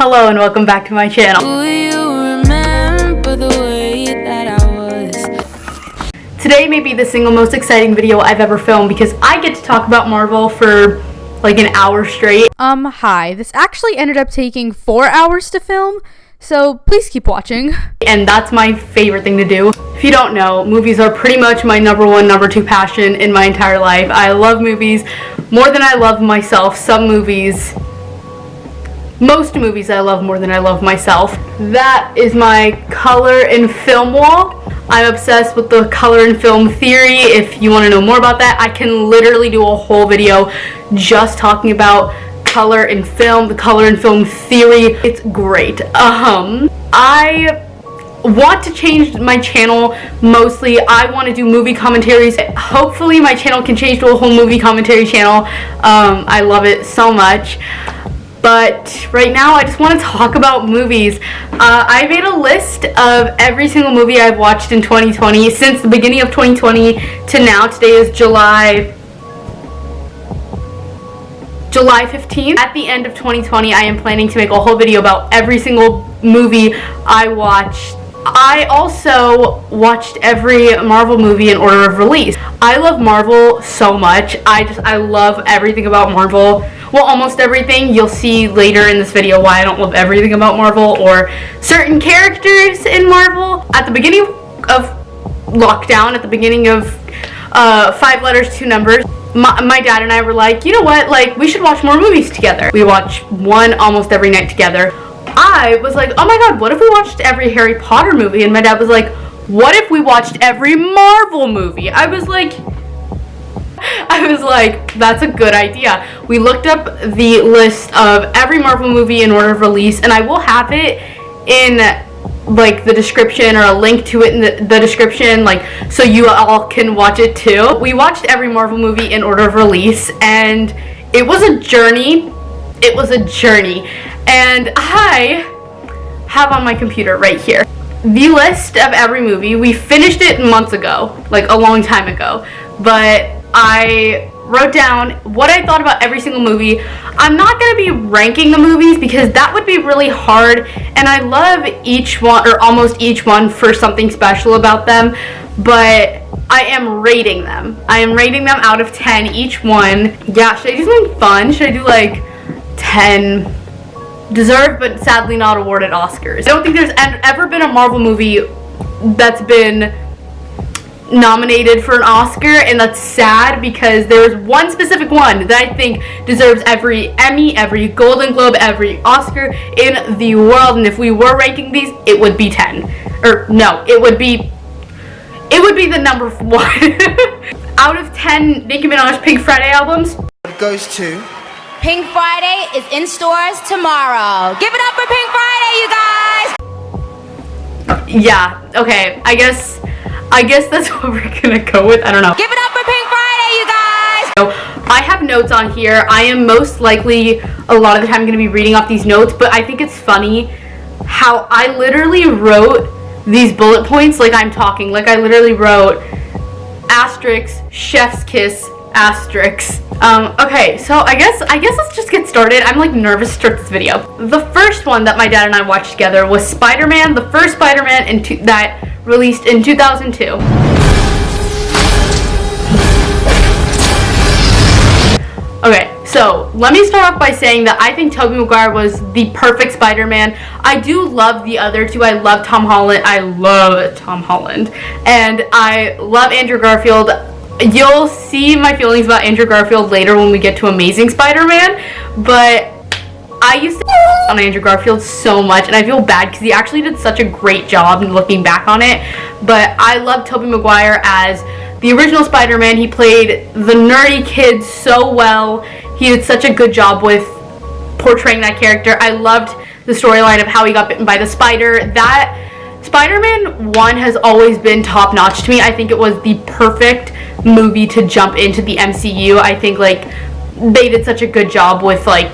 Hello and welcome back to my channel. Do you remember the way that I was? Today may be the single most exciting video I've ever filmed because I get to talk about Marvel for like an hour straight. Hi. This actually ended up taking 4 hours to film, so please keep watching. And that's my favorite thing to do. If you don't know, movies are pretty much my number one, number two passion in my entire life. I love movies more than I love myself. Most movies I love more than I love myself. That is my color and film wall. I'm obsessed with the color and film theory. If you want to know more about that, I can literally do a whole video just talking about color and film, the color and film theory. It's great. I want to change my channel. Mostly I want to do movie commentaries. Hopefully my channel can change to a whole movie commentary channel. I love it so much. But right now, I just want to talk about movies. I made a list of every single movie I've watched in 2020, since the beginning of 2020 to now. Today is July 15th. At the end of 2020, I am planning to make a whole video about every single movie I watched. I also watched every Marvel movie in order of release. I love Marvel so much. I love everything about Marvel. Well, almost everything. You'll see later in this video why I don't love everything about Marvel or certain characters in Marvel. At the beginning of lockdown, at the beginning of 5 letters, 2 numbers, my dad and I were like, you know what, like, we should watch more movies together. We watch one almost every night together. I was like, oh my god, what if we watched every Harry Potter movie? And my dad was like, what if we watched every Marvel movie? I was like, that's a good idea. We looked up the list of every Marvel movie in order of release, and I will have it in like the description, or a link to it in the description, like, so you all can watch it too. We watched every Marvel movie in order of release, and it was a journey. It was a journey. And I have on my computer right here the list of every movie. We finished it months ago, like a long time ago, but I wrote down what I thought about every single movie. I'm not going to be ranking the movies because that would be really hard, and I love each one, or almost each one, for something special about them, but I am rating them. I am rating them out of 10 each one. Yeah, should I do something fun? Should I do like 10 deserved but sadly not awarded Oscars? I don't think there's ever been a Marvel movie that's been nominated for an Oscar, and that's sad because there's one specific one that I think deserves every Emmy, every Golden Globe, every Oscar in the world, and if we were ranking these, it would be 10. Or no, it would be the number 1. Out of 10 Nicki Minaj Pink Friday albums, it goes to Pink Friday is in stores tomorrow. Give it up for Pink Friday, you guys! Yeah, okay, I guess that's what we're gonna go with. I don't know. Give it up for Pink Friday, you guys! So, I have notes on here. I am most likely, a lot of the time, going to be reading off these notes, but I think it's funny how I literally wrote these bullet points like I'm talking. Like, I literally wrote asterisk, chef's kiss, asterisk. Okay, so I guess let's just get started. I'm like nervous to start this video. The first one that my dad and I watched together was SpiderMan, the first SpiderMan that released in 2002. Okay, so let me start off by saying that I think Tobey Maguire was the perfect Spider-Man. I do love the other two. I love Tom Holland. I love Tom Holland. And I love Andrew Garfield. You'll see my feelings about Andrew Garfield later when we get to Amazing Spider-Man, but I used to on Andrew Garfield so much, and I feel bad because he actually did such a great job looking back on it. But I love Tobey Maguire as the original Spider-Man. He played the nerdy kid so well. He did such a good job with portraying that character. I loved the storyline of how he got bitten by the spider. That Spider-Man 1 has always been top-notch to me. I think it was the perfect movie to jump into the MCU. I think, like, they did such a good job with, like,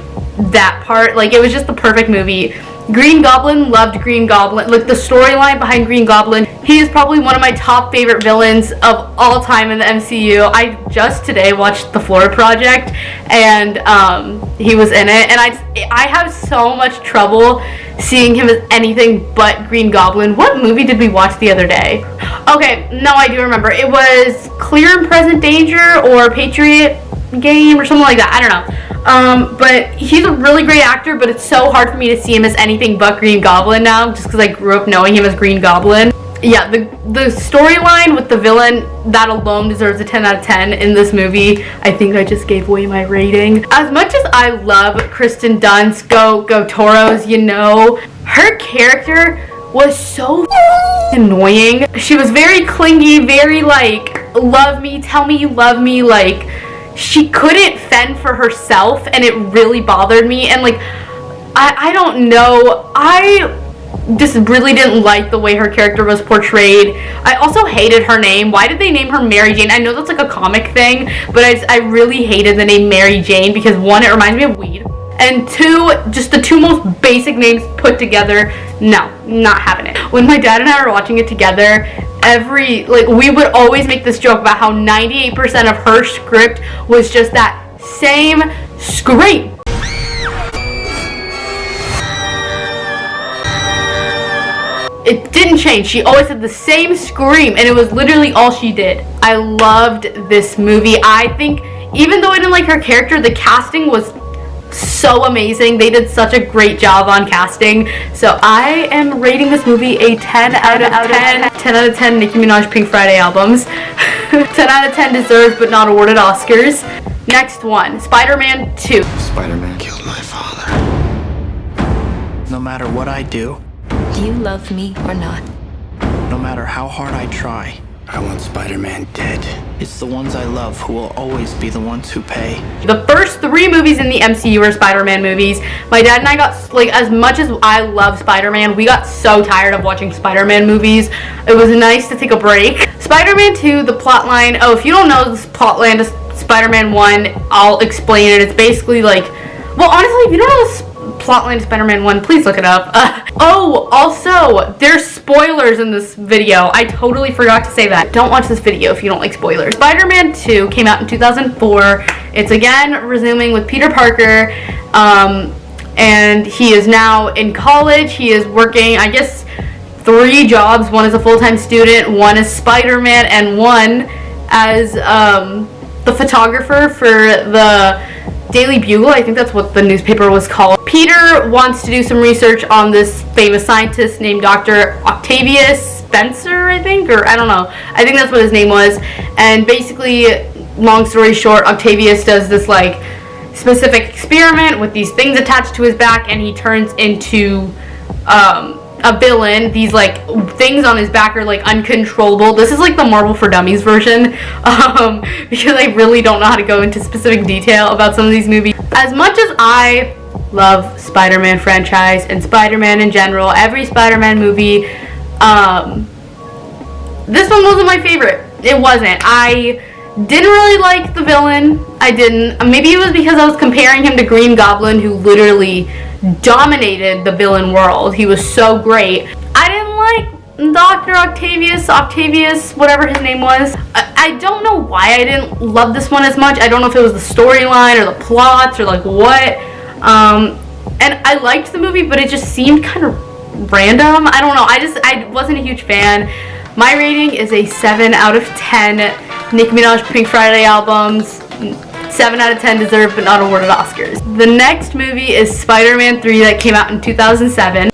that part. Like, it was just the perfect movie. Green Goblin, loved Green Goblin. Like, the storyline behind Green Goblin, he is probably one of my top favorite villains of all time in the MCU. I just today watched The Florida Project, and he was in it, and I have so much trouble seeing him as anything but Green Goblin. What movie did we watch the other day? Okay, no, I do remember. It was Clear and Present Danger or Patriot Game or something like that. I don't know. But he's a really great actor, but it's so hard for me to see him as anything but Green Goblin now, just because I grew up knowing him as Green Goblin. Yeah, the storyline with the villain, that alone deserves a 10 out of 10 in this movie. I think I just gave away my rating. As much as I love Kristen Dunst, go Toros, you know, her character was so annoying. She was very clingy, very like, love me, tell me you love me, like, she couldn't fend for herself, and it really bothered me. And like, I don't know, I just really didn't like the way her character was portrayed. I also hated her name. Why did they name her Mary Jane? I know that's like a comic thing, but I really hated the name Mary Jane because, one, it reminds me of weed, and two, just the two most basic names put together. No, not having it. When my dad and I were watching it together, we would always make this joke about how 98% of her script was just that same scream. It didn't change. She always had the same scream, and it was literally all she did. I loved this movie. I think, even though I didn't like her character, the casting was so amazing. They did such a great job on casting. So I am rating this movie a 10 out of 10. 10 out of 10 Nicki Minaj Pink Friday albums. 10 out of 10 deserved but not awarded Oscars. Next one, SpiderMan 2. Spider-Man killed my father. No matter what I do, Do you love me or not? no matter how hard I try, I want Spider-Man dead. it's the ones I love who will always be the ones who pay. The first 3 movies in the MCU are Spider-Man movies. My dad and I got, like, as much as I love Spider-Man, we got so tired of watching Spider-Man movies. It was nice to take a break. Spider-Man 2, the plot line. Oh, if you don't know the plot line of Spider-Man 1, I'll explain it. It's basically like, well, honestly, if you don't know the plotline of Spider-Man 1, please look it up. Oh, also, there's spoilers in this video. I totally forgot to say that. Don't watch this video if you don't like spoilers. Spider-Man 2 came out in 2004. It's again resuming with Peter Parker, and he is now in college. He is working, I guess, 3 jobs. One as a full-time student, one as Spider-Man, and one as the photographer for the Daily Bugle. I think that's what the newspaper was called. Peter wants to do some research on this famous scientist named Dr. Octavius Spencer, I think, or I don't know. I think that's what his name was. And basically, long story short, Octavius does this like specific experiment with these things attached to his back, and he turns into a villain. These like things on his back are like uncontrollable. This is like the Marvel for Dummies version, because I really don't know how to go into specific detail about some of these movies. As much as I love Spider-Man franchise and Spider-Man in general, every Spider-Man movie, this one wasn't my favorite. It wasn't. I didn't really like the villain. I didn't. Maybe it was because I was comparing him to Green Goblin, who literally dominated the villain world. He was so great. I didn't like Dr. Octavius, whatever his name was. I don't know why I didn't love this one as much. I don't know if it was the storyline or the plots or like what. And I liked the movie, but it just seemed kind of random. I don't know. I wasn't a huge fan. My rating is a 7 out of 10 Nicki Minaj Pink Friday albums. 7 out of 10 deserved but not awarded Oscars. The next movie is Spider-Man 3 that came out in 2007.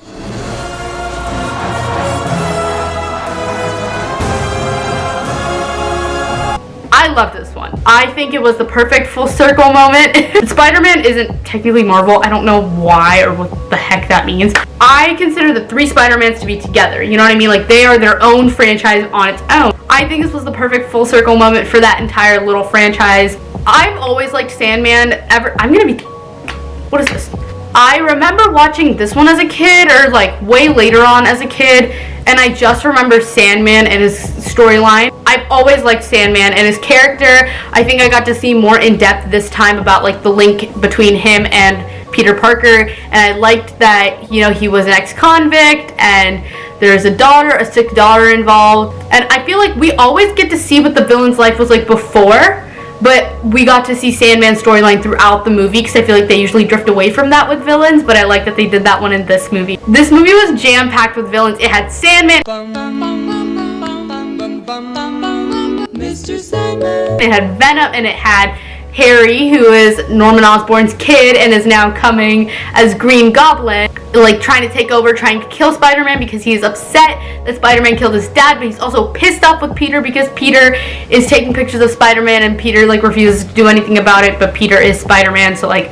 I love this one. I think it was the perfect full circle moment. Spider-Man isn't technically Marvel. I don't know why or what the heck that means. I consider the 3 Spider-Mans to be together. You know what I mean? Like, they are their own franchise on its own. I think this was the perfect full circle moment for that entire little franchise. I've always liked Sandman. What is this? I remember watching this one as a kid, or like way later on as a kid, and I just remember Sandman and his storyline. I've always liked Sandman and his character. I think I got to see more in depth this time about like the link between him and Peter Parker, and I liked that, you know, he was an ex-convict and there's a sick daughter involved, and I feel like we always get to see what the villain's life was like before, but we got to see Sandman's storyline throughout the movie because I feel like they usually drift away from that with villains, but I like that they did that one in this movie. This movie was jam-packed with villains. It had Sandman, Mr. Sandman. it had Venom, and it had Harry, who is Norman Osborn's kid and is now coming as Green Goblin, like trying to take over, trying to kill Spider-Man because he's upset that Spider-Man killed his dad, but he's also pissed off with Peter because Peter is taking pictures of Spider-Man and Peter like refuses to do anything about it, but Peter is Spider-Man, so like,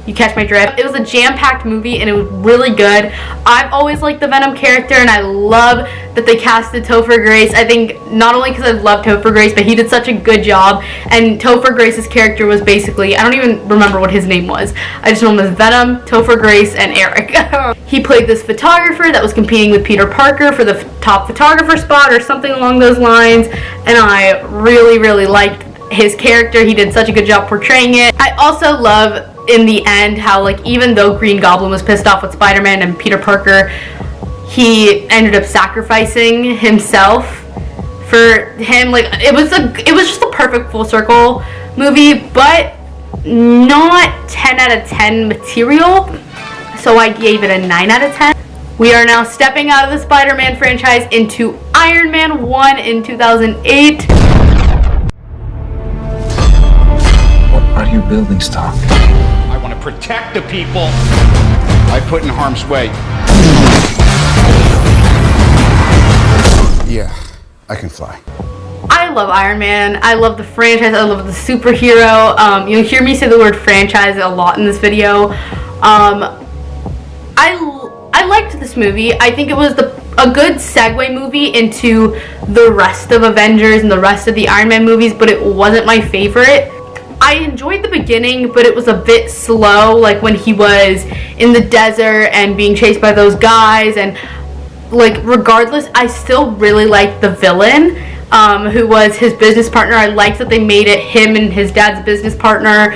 you catch my drift. It was a jam-packed movie and it was really good. I've always liked the Venom character and I love that they casted Topher Grace. I think not only because I love Topher Grace, but he did such a good job. And Topher Grace's character was basically, I don't even remember what his name was. I just know him as Venom, Topher Grace, and Eric. He played this photographer that was competing with Peter Parker for the top photographer spot or something along those lines. And I really, really liked his character. He did such a good job portraying it. I also love in the end how, like, even though Green Goblin was pissed off with Spider-Man and Peter Parker, he ended up sacrificing himself for him. Like, it was just a perfect full circle movie, but not 10 out of 10 material, so I gave it a 9 out of 10. We are now stepping out of the Spider-Man franchise into Iron Man 1 in 2008. What are you building, Stark? I want to protect the people I put in harm's way. Yeah, I can fly. I love Iron Man. I love the franchise. I love the superhero. You'll hear me say the word franchise a lot in this video. I liked this movie. I think it was a good segue movie into the rest of Avengers and the rest of the Iron Man movies, but it wasn't my favorite. I enjoyed the beginning, but it was a bit slow, like when he was in the desert and being chased by those guys, and like regardless, I still really liked the villain, who was his business partner. I liked that they made it him and his dad's business partner,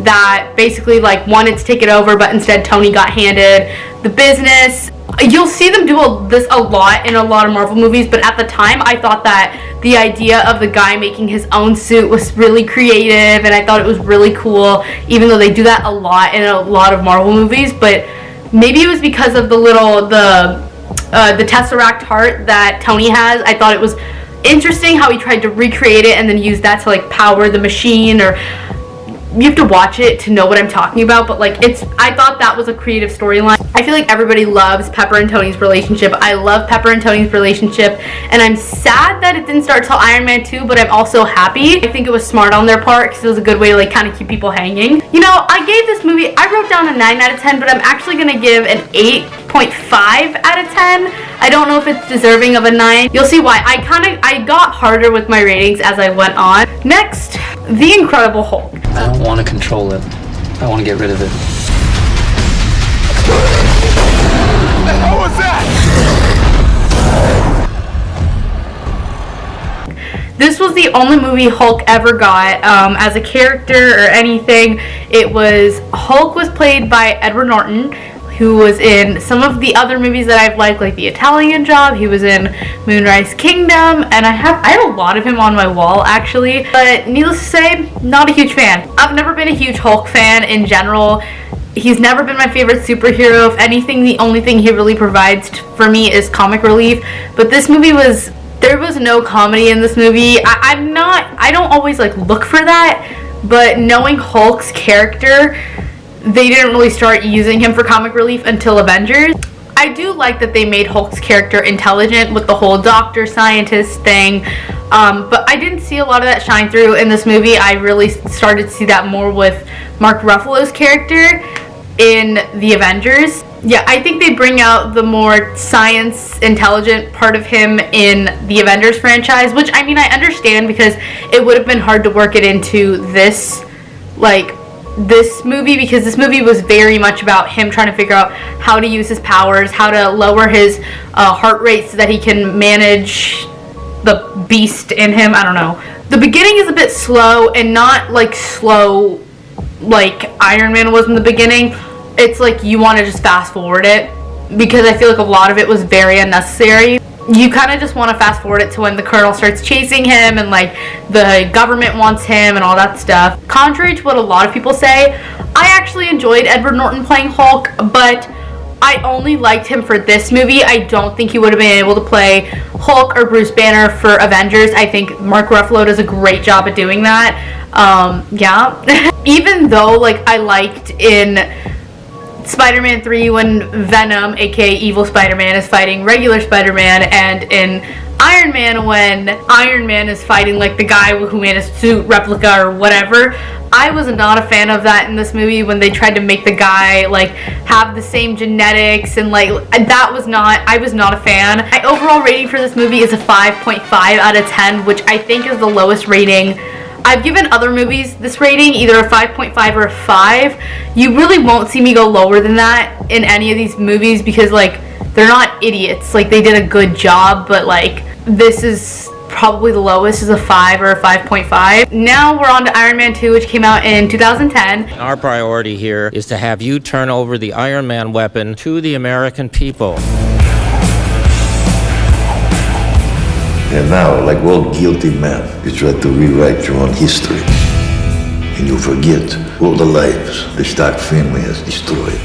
that basically like wanted to take it over, but instead Tony got handed the business. You'll see them do this a lot in a lot of Marvel movies, but at the time I thought that the idea of the guy making his own suit was really creative, and I thought it was really cool, even though they do that a lot in a lot of Marvel movies. But maybe it was because of the Tesseract heart that Tony has. I thought it was interesting how he tried to recreate it and then use that to like power the machine, or you have to watch it to know what I'm talking about, but like I thought that was a creative storyline. I feel like everybody loves Pepper and Tony's relationship. I love Pepper and Tony's relationship, and I'm sad that it didn't start till Iron Man 2, but I'm also happy. I think it was smart on their part because it was a good way to like kind of keep people hanging. You know, I gave this movie, I wrote down a 9 out of 10, but I'm actually gonna give an 8.5 out of 10. I don't know if it's deserving of a 9. You'll see why. I got harder with my ratings as I went on. Next, The Incredible Hulk. I don't want to control it. I want to get rid of it. What the hell was that? This was the only movie Hulk ever got as a character or anything. Hulk was played by Edward Norton, who was in some of the other movies that I've liked, like The Italian Job. He was in Moonrise Kingdom, and I have a lot of him on my wall actually, but needless to say, not a huge fan. I've never been a huge Hulk fan in general. He's never been my favorite superhero. If anything, the only thing he really provides for me is comic relief, but this movie there was no comedy in this movie. I don't always like look for that, but knowing Hulk's character, they didn't really start using him for comic relief until Avengers. I do like that they made Hulk's character intelligent with the whole doctor scientist thing, but I didn't see a lot of that shine through in this movie. I really started to see that more with Mark Ruffalo's character in the Avengers. Yeah, I think they bring out the more science intelligent part of him in the Avengers franchise, which I mean I understand because it would have been hard to work it into this movie, because this movie was very much about him trying to figure out how to use his powers, how to lower his heart rate so that he can manage the beast in him. I don't know. The beginning is a bit slow, and not like slow like Iron Man was in the beginning, it's like you want to just fast forward it, because I feel like a lot of it was very unnecessary. You kind of just want to fast forward it to when the Colonel starts chasing him and like the government wants him and all that stuff. Contrary to what a lot of people say, I actually enjoyed Edward Norton playing Hulk, but I only liked him for this movie. I don't think he would have been able to play Hulk or Bruce Banner for Avengers. I think Mark Ruffalo does a great job at doing that. Yeah. Even though like I liked in Spider-Man 3 when Venom, aka Evil Spider-Man, is fighting regular Spider-Man, and in Iron Man when Iron Man is fighting like the guy who made a suit replica or whatever, I was not a fan of that in this movie when they tried to make the guy like have the same genetics, and like I was not a fan. My overall rating for this movie is a 5.5 out of 10, which I think is the lowest rating. I've given other movies this rating, either a 5.5 or a 5. You really won't see me go lower than that in any of these movies because like they're not idiots. Like they did a good job, but like this is probably the lowest, is a 5 or a 5.5. Now we're on to Iron Man 2, which came out in 2010. Our priority here is to have you turn over the Iron Man weapon to the American people. And now, like all guilty men, you try to rewrite your own history. And you forget all the lives the Stark family has destroyed.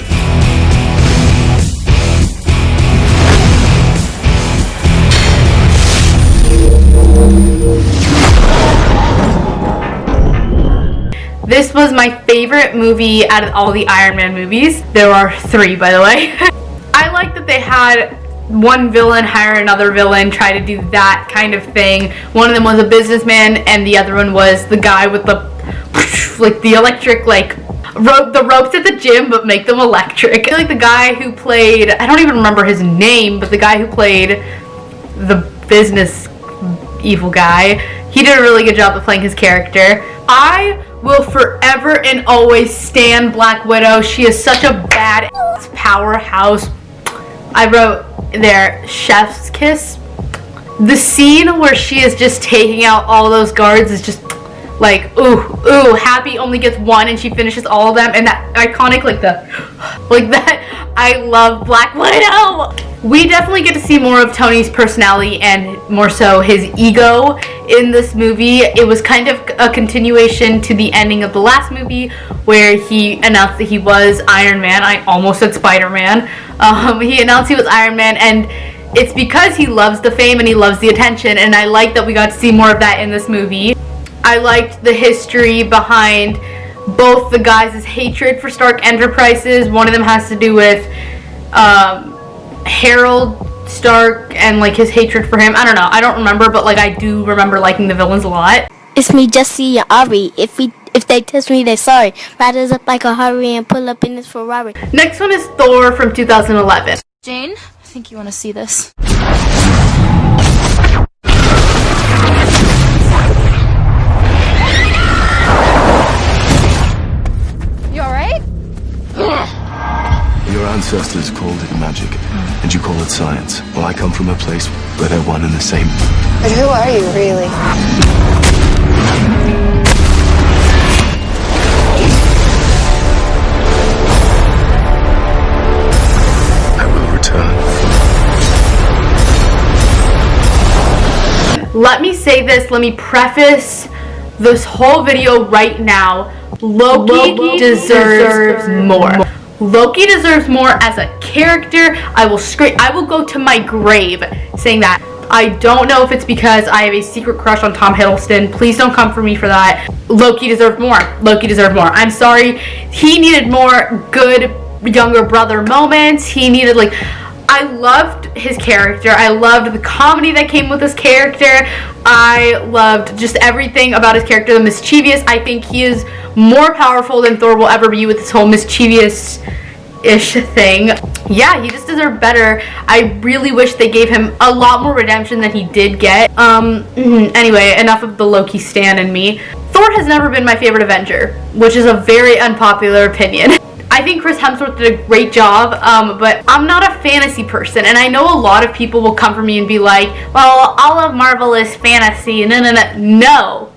This was my favorite movie out of all the Iron Man movies. There are 3, by the way. I like that they had one villain hire another villain, try to do that kind of thing. One of them was a businessman, and the other one was the guy with the like the electric like the ropes at the gym, but make them electric. I feel like the guy who played, I don't even remember his name, but the guy who played the business evil guy, he did a really good job of playing his character. I will forever and always stand Black Widow. She is such a badass powerhouse. I wrote there, chef's kiss. The scene where she is just taking out all those guards is just like, ooh, Happy only gets one and she finishes all of them, and that iconic like that. I love Black Widow. We definitely get to see more of Tony's personality and more so his ego in this movie. It was kind of a continuation to the ending of the last movie where he announced that he was Iron Man. I almost said Spider-Man. He announced he was Iron Man, and it's because he loves the fame and he loves the attention, and I like that we got to see more of that in this movie. I liked the history behind both the guys' hatred for Stark Enterprises. One of them has to do with Harold Stark and like his hatred for him. I don't know, I don't remember, but like I do remember liking the villains a lot. It's me, Jesse and Ari. If they test me, they're sorry. Riders up like a hurry and pull up in this Ferrari. Next one is Thor from 2011. Jane, I think you want to see this. You alright? Your ancestors called it magic, and you call it science. Well, I come from a place where they're one and the same. But who are you, really? I will return. Let me say this, let me preface this whole video right now. Loki deserves more. Loki deserves more as a character. I will go to my grave saying that. I don't know if it's because I have a secret crush on Tom Hiddleston. Please don't come for me for that. Loki deserved more. Loki deserved more. I'm sorry. He needed more good younger brother moments. He needed like, I loved his character. I loved the comedy that came with his character. I loved just everything about his character. The mischievous. I think he is more powerful than Thor will ever be with this whole mischievous-ish thing. Yeah, he just deserved better. I really wish they gave him a lot more redemption than he did get. Anyway, enough of the Loki stan in me. Thor has never been my favorite Avenger, which is a very unpopular opinion. I think Chris Hemsworth did a great job, but I'm not a fantasy person, and I know a lot of people will come for me and be like, well, all of Marvel is fantasy. No.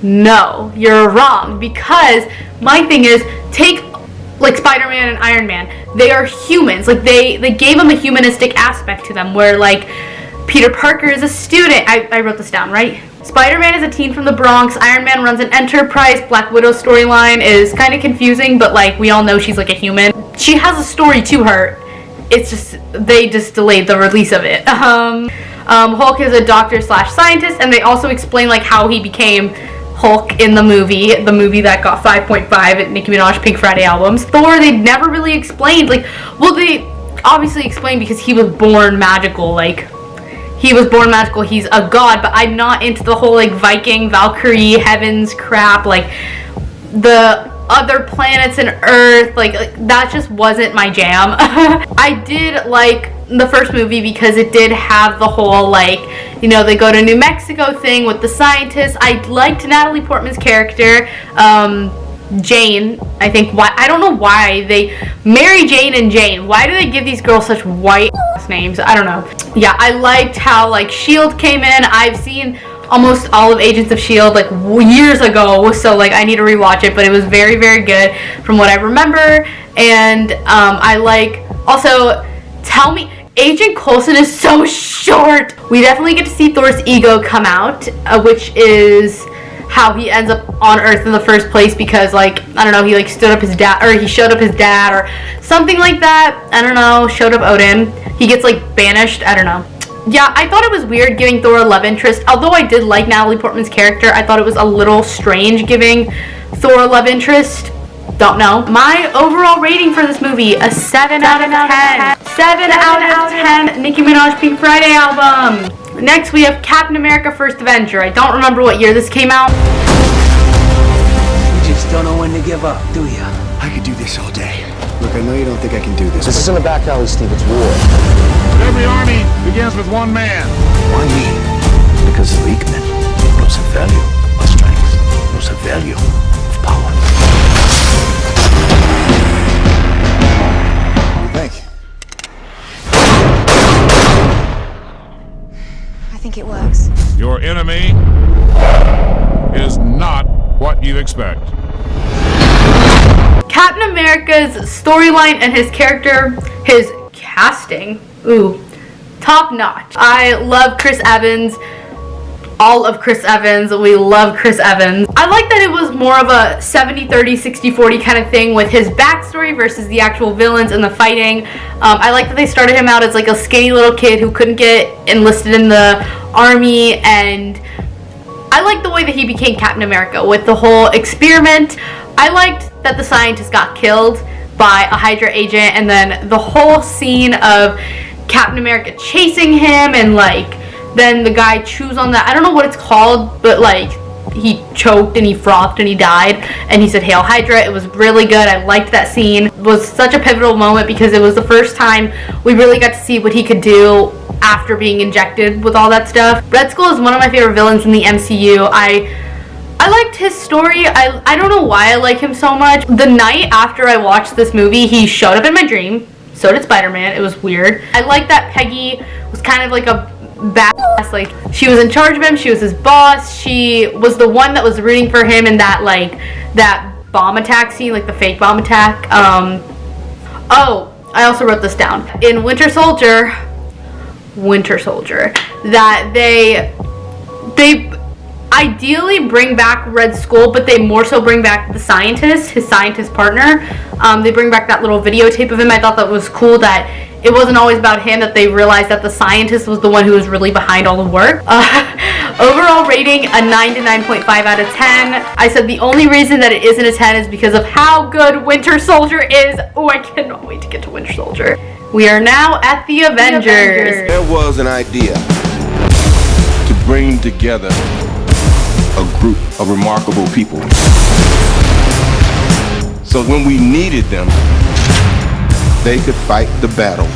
No, you're wrong, because my thing is, take like Spider-Man and Iron Man. They are humans. Like they gave them a humanistic aspect to them, where like Peter Parker is a student. I wrote this down, right? Spider-Man is a teen from the Bronx. Iron Man runs an enterprise. Black Widow's storyline is kind of confusing, but like we all know she's like a human. She has a story to her. It's just they just delayed the release of it. Hulk is a doctor / scientist, and they also explain like how he became Hulk in the movie that got 5.5 at Nicki Minaj Pink Friday albums. Thor, they never really explained. Like, well, they obviously explained because he was born magical. Like, he was born magical. He's a god. But I'm not into the whole like Viking, Valkyrie, heavens crap. Like the other planets and Earth. Like that just wasn't my jam. I did like the first movie because it did have the whole like, you know, they go to New Mexico thing with the scientists. I liked Natalie Portman's character, Jane. I think I don't know why they Mary Jane and Jane. Why do they give these girls such white names? I don't know. Yeah, I liked how like S.H.I.E.L.D. came in. I've seen almost all of Agents of S.H.I.E.L.D. like years ago, so like I need to rewatch it, but it was very, very good from what I remember. And I like also tell me. Agent Coulson is so short. We definitely get to see Thor's ego come out, which is how he ends up on Earth in the first place, because like, I don't know, he like stood up his dad, or he showed up his dad, or something like that. I don't know, showed up Odin. He gets like banished, I don't know. Yeah, I thought it was weird giving Thor a love interest. Although I did like Natalie Portman's character, I thought it was a little strange giving Thor a love interest. Don't know. My overall rating for this movie, a 7 out of 10. 7 out of 10 Nicki Minaj Pink Friday album. Next we have Captain America First Avenger. I don't remember what year this came out. You just don't know when to give up, do ya? I could do this all day. Look, I know you don't think I can do this. This isn't a back alley, Steve. It's war. Every army begins with one man. Why me? Because the weak men knows the value of strength, knows the value of power. I think it works. Your enemy is not what you expect. Captain America's storyline and his character, his casting, top notch. I love Chris Evans. All of Chris Evans. We love Chris Evans. I like that it was more of a 70-30, 60-40 kind of thing with his backstory versus the actual villains and the fighting. I like that they started him out as like a skinny little kid who couldn't get enlisted in the army, and I like the way that he became Captain America with the whole experiment. I liked that the scientist got killed by a Hydra agent, and then the whole scene of Captain America chasing him, and like then the guy chews on that, I don't know what it's called, but like he choked and he frothed and he died, and he said Hail Hydra. It was really good. I liked that scene. It was such a pivotal moment because it was the first time we really got to see what he could do after being injected with all that stuff. Red Skull is one of my favorite villains in the MCU. I liked his story. I don't know why I like him so much. The night after I watched this movie, he showed up in my dream. So did Spider-Man. It was weird. I like that Peggy was kind of like a badass, like she was in charge of him, she was his boss, she was the one that was rooting for him in that like that bomb attack scene, like the fake bomb attack. Oh, I also wrote this down in Winter Soldier, that they ideally bring back Red Skull, but they more so bring back the scientist, his scientist partner. They bring back that little videotape of him. I thought that was cool that it wasn't always about him, that they realized that the scientist was the one who was really behind all the work. Overall rating, a 9 to 9.5 out of 10. I said the only reason that it isn't a 10 is because of how good Winter Soldier is. Oh, I cannot wait to get to Winter Soldier. We are now at the Avengers. There was an idea to bring together a group of remarkable people. So when we needed them, they could fight the battles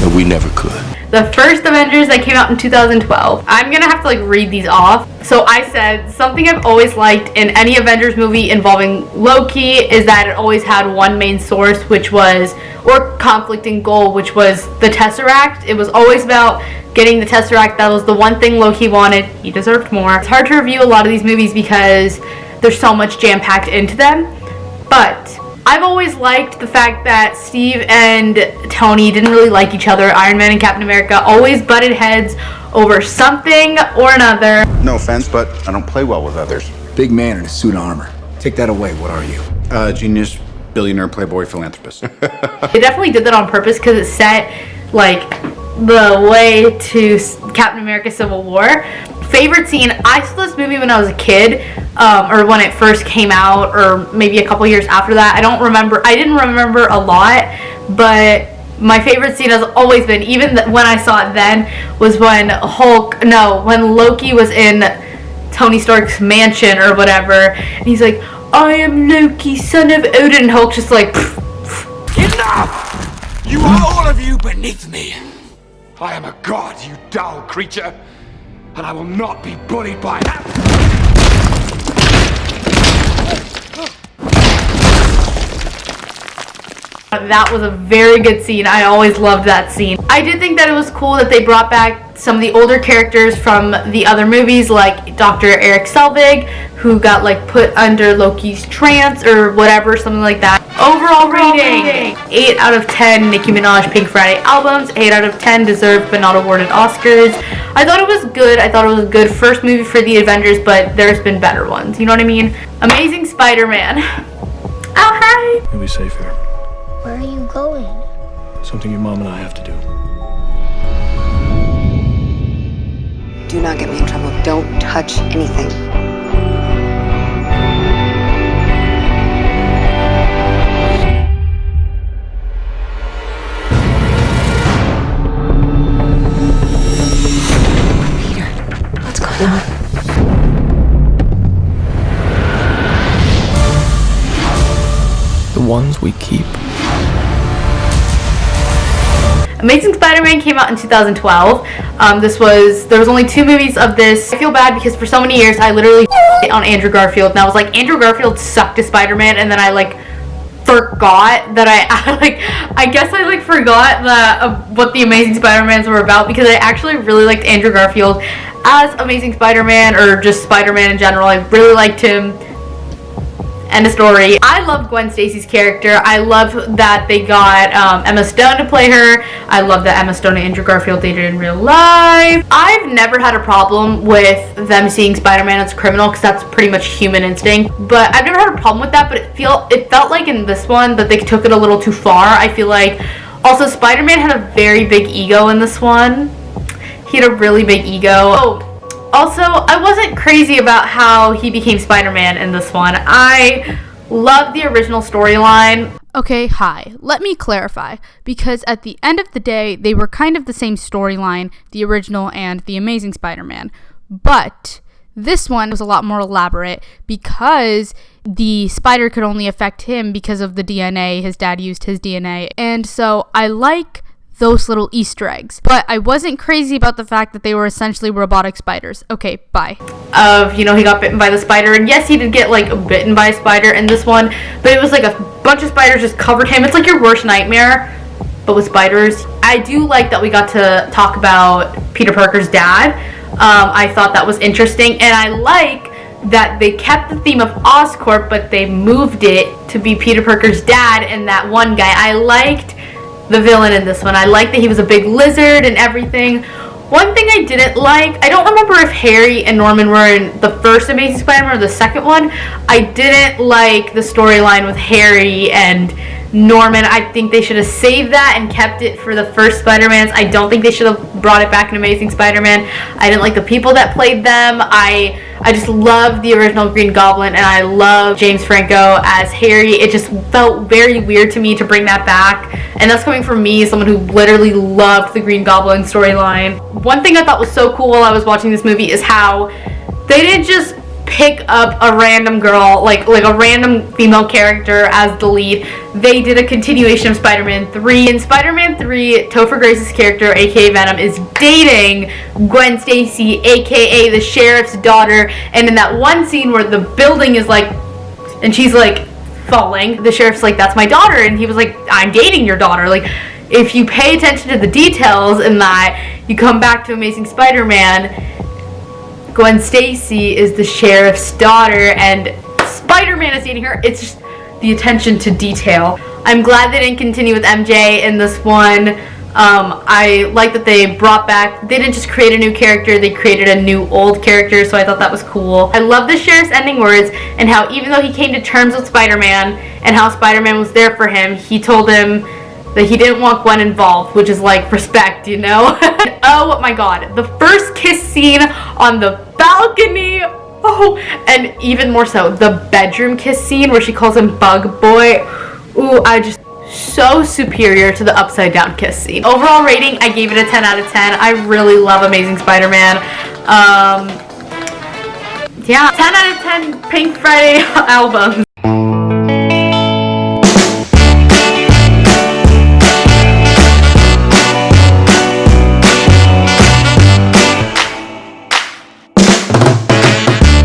that we never could. the first Avengers that came out in 2012. I'm gonna have to like read these off. So I said, something I've always liked in any Avengers movie involving Loki is that it always had one main source, which was, or conflicting goal, which was the Tesseract. It was always about getting the Tesseract. That was the one thing Loki wanted. He deserved more. It's hard to review a lot of these movies because there's so much jam-packed into them, but I've always liked the fact that Steve and Tony didn't really like each other. Iron Man and Captain America always butted heads over something or another. No offense, but I don't play well with others. Big man in a suit of armor. Take that away, what are you? Genius, billionaire, playboy, philanthropist. They definitely did that on purpose because it set like the way to Captain America Civil War. Favorite scene, I saw this movie when I was a kid, or when it first came out, or maybe a couple years after that. I didn't remember a lot, but my favorite scene has always been, even when I saw it then, was when when Loki was in Tony Stark's mansion or whatever, and he's like, I am Loki, son of Odin, and Hulk's just like, Enough! You are all of you beneath me. I am a god, you dull creature, and I will not be bullied by that. That was a very good scene. I always loved that scene. I did think that it was cool that they brought back some of the older characters from the other movies, like Dr. Eric Selvig, who got like put under Loki's trance or whatever, something like that. Overall rating, 8 out of 10 Nicki Minaj Pink Friday albums, 8 out of 10 deserved but not awarded Oscars. I thought it was good. I thought it was a good first movie for the Avengers, but there's been better ones. You know what I mean? Amazing Spider-Man. Oh, hi. You'll be safe here. Where are you going? Something your mom and I have to do. Do not get me in trouble. Don't touch anything. Peter, what's going on? The ones we keep. Amazing Spider-Man came out in 2012. There was only 2 movies of this. I feel bad because for so many years I literally on Andrew Garfield, and I was like, Andrew Garfield sucked as Spider-Man, and then I like forgot that I guess I like forgot that what the Amazing Spider-Mans were about, because I actually really liked Andrew Garfield as Amazing Spider-Man, or just Spider-Man in general. I really liked him. End of story. I love Gwen Stacy's character. I love that they got Emma Stone to play her. I love that Emma Stone and Andrew Garfield dated in real life. I've never had a problem with them seeing Spider-Man as a criminal, because that's pretty much human instinct. But I've never had a problem with that, but it felt like in this one that they took it a little too far. I feel like also Spider-Man had a very big ego in this one. He had a really big ego. Also, I wasn't crazy about how he became Spider-Man in this one. I love the original storyline. Okay, hi. Let me clarify, because at the end of the day, they were kind of the same storyline, the original and the Amazing Spider-Man. But this one was a lot more elaborate because the spider could only affect him because of the DNA. His dad used his DNA. And so I like those little Easter eggs. But I wasn't crazy about the fact that they were essentially robotic spiders. Okay, bye. He got bitten by the spider, and yes, he did get like bitten by a spider in this one, but it was like a bunch of spiders just covered him. It's like your worst nightmare, but with spiders. I do like that we got to talk about Peter Parker's dad. I thought that was interesting, and I like that they kept the theme of Oscorp, but they moved it to be Peter Parker's dad and that one guy. I liked the villain in this one. I like that he was a big lizard and everything. One thing I didn't like, I don't remember if Harry and Norman were in the first Amazing Spider-Man or the second one. I didn't like the storyline with Harry and Norman. I think they should have saved that and kept it for the first Spider-Mans. I don't think they should have brought it back in Amazing Spider-Man. I didn't like the people that played them. I just love the original Green Goblin, and I love James Franco as Harry. It just felt very weird to me to bring that back, and that's coming from me, someone who literally loved the Green Goblin storyline. One thing I thought was so cool while I was watching this movie is how they didn't just pick up a random girl, like a random female character as the lead. They did a continuation of Spider-Man 3. In Spider-Man 3, Topher Grace's character, aka Venom, is dating Gwen Stacy, aka the sheriff's daughter, and in that one scene where the building is like, and she's like falling, the sheriff's like, that's my daughter, and he was like, I'm dating your daughter. Like, if you pay attention to the details in that, you come back to Amazing Spider-Man, Gwen Stacy is the sheriff's daughter and Spider-Man is dating her. It's just the attention to detail. I'm glad they didn't continue with MJ in this one. I like that they brought back, they didn't just create a new character, they created a new old character, so I thought that was cool. I love the sheriff's ending words and how even though he came to terms with Spider-Man and how Spider-Man was there for him, he told him that he didn't want Gwen involved, which is like respect, you know? Oh my god, the first kiss scene on the balcony, oh, and even more so, the bedroom kiss scene where she calls him Bug Boy. Ooh, so superior to the upside down kiss scene. Overall rating, I gave it a 10 out of 10. I really love Amazing Spider-Man. Yeah, 10 out of 10 Pink Friday albums.